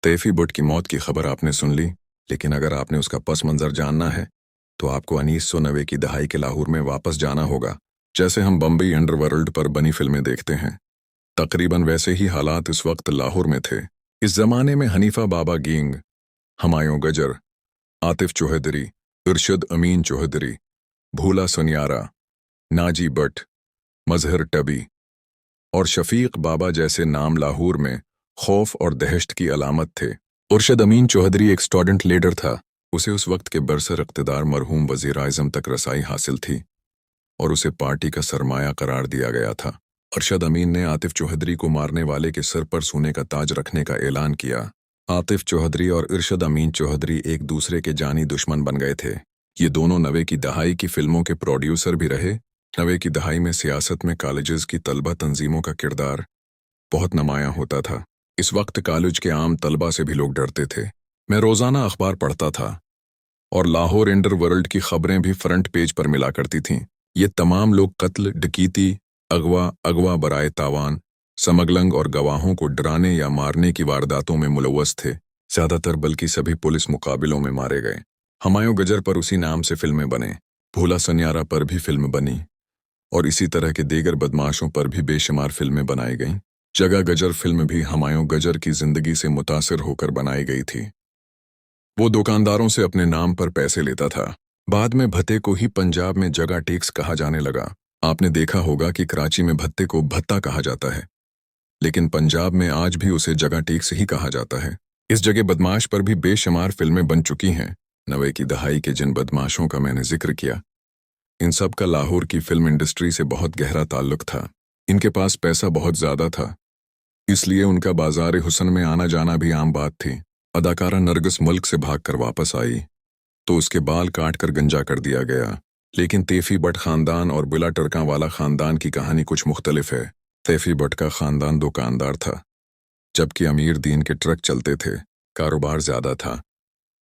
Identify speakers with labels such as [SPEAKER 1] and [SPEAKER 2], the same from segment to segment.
[SPEAKER 1] तैफी बुट की मौत की खबर आपने सुन ली, लेकिन अगर आपने उसका पस मंज़र जानना है तो आपको 1990 की दहाई के लाहौर में वापस जाना होगा। जैसे हम बम्बई अंडरवर्ल्ड पर बनी फिल्में देखते हैं, तकरीबन वैसे ही हालात इस वक्त लाहौर में थे। इस जमाने में हनीफा बाबा गैंग, हुमायूं गजर, आतिफ चौधरी, इरशद अमीन चौधरी, भूला सुनियारा, नाजी बट, मजहर टबी और शफीक बाबा जैसे नाम लाहौर में खौफ और दहशत की अलामत थे। इरशद अमीन चौधरी एक स्टूडेंट लीडर था। उसे उस वक्त के बरसर इक़्तिदार मरहूम वज़ीर आज़म तक रसाई हासिल थी और उसे पार्टी का सरमाया करार दिया गया था। इरशद अमीन ने आतिफ चौधरी को मारने वाले के सर पर सोने का ताज रखने का ऐलान किया। आतिफ चौधरी और इरशद अमीन चौधरी एक दूसरे के जानी दुश्मन बन गए थे। ये दोनों 90 की दहाई की फिल्मों के प्रोड्यूसर भी रहे। 90 की दहाई में सियासत में कॉलेजेस की तलबा तंजीमों का किरदार बहुत नुमायां होता था। इस वक्त कॉलेज के आम तलबा से भी लोग डरते थे। मैं रोज़ाना अखबार पढ़ता था और लाहौर अंडरवर्ल्ड की खबरें भी फ्रंट पेज पर मिला करती थीं। ये तमाम लोग कत्ल, डकैती, अगवा बराए तावान, समगलंग और गवाहों को डराने या मारने की वारदातों में मुलव्वस थे। ज़्यादातर बल्कि सभी पुलिस मुकाबलों में मारे गए। हुमायूं गजर पर उसी नाम से फिल्में बने, भूला सुनियारा पर भी फिल्म बनी और इसी तरह के दीगर बदमाशों पर भी बेशुमार फिल्में बनाई गईं। जगह गजर फिल्म भी हुमायूं गजर की जिंदगी से मुतासिर होकर बनाई गई थी। वो दुकानदारों से अपने नाम पर पैसे लेता था। बाद में भत्ते को ही पंजाब में जगह टैक्स कहा जाने लगा। आपने देखा होगा कि कराची में भत्ते को भत्ता कहा जाता है, लेकिन पंजाब में आज भी उसे जगह टैक्स ही कहा जाता है। इस जगह बदमाश पर भी बेशुमार फिल्में बन चुकी हैं। 90 की दहाई के जिन बदमाशों का मैंने जिक्र किया, इन सब का लाहौर की फिल्म इंडस्ट्री से बहुत गहरा ताल्लुक था। इनके पास पैसा बहुत ज़्यादा था, इसलिए उनका बाजार हुस्न में आना जाना भी आम बात थी। अदाकारा नरगिस मुल्क से भागकर वापस आई तो उसके बाल काट कर गंजा कर दिया गया। लेकिन तैफी बट ख़ानदान और बुला टरका वाला ख़ानदान की कहानी कुछ मुख्तलिफ है। तैफी बट का ख़ानदान दुकानदार था, जबकि अमीर दीन के ट्रक चलते थे। कारोबार ज़्यादा था,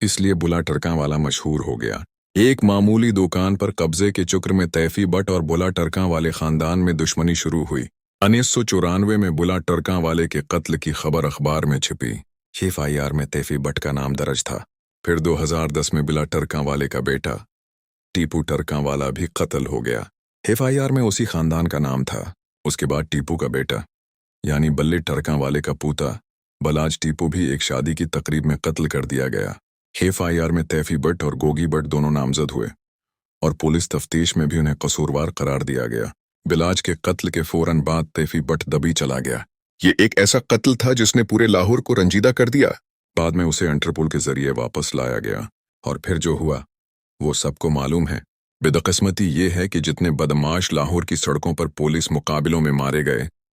[SPEAKER 1] इसलिए बुला टरका वाला मशहूर हो गया। एक मामूली दुकान पर कब्जे के चक्र में तैफी बट और बुला टरका वाले ख़ानदान में दुश्मनी शुरू हुई। 1994 में बुला टरका वाले के कत्ल की खबर अखबार में छिपी। FIR में तैफी बट का नाम दर्ज था। फिर 2010 में बुला टरका वाले का बेटा टीपू टरका वाला भी कत्ल हो गया। FIR में उसी खानदान का नाम था। उसके बाद टीपू का बेटा यानी बल्ले टरका वाले का पूता बलाज टीपू भी एक शादी की तकरीब में कत्ल कर दिया गया। FIR में तैफी बट और गोगी बट दोनों नामजद हुए और पुलिस तफ्तीश में भी उन्हें कसूरवार करार दिया गया। बिलाज के कत्ल के फौरन बाद तैफी बट दबी चला गया। ये एक ऐसा कत्ल था जिसने पूरे लाहौर को रंजीदा कर दिया। बाद में उसे इंटरपोल के जरिए वापस लाया गया और फिर जो हुआ वो सबको मालूम है। बदकिस्मती ये है कि जितने बदमाश लाहौर की सड़कों पर पुलिस मुकाबलों में मारे गए,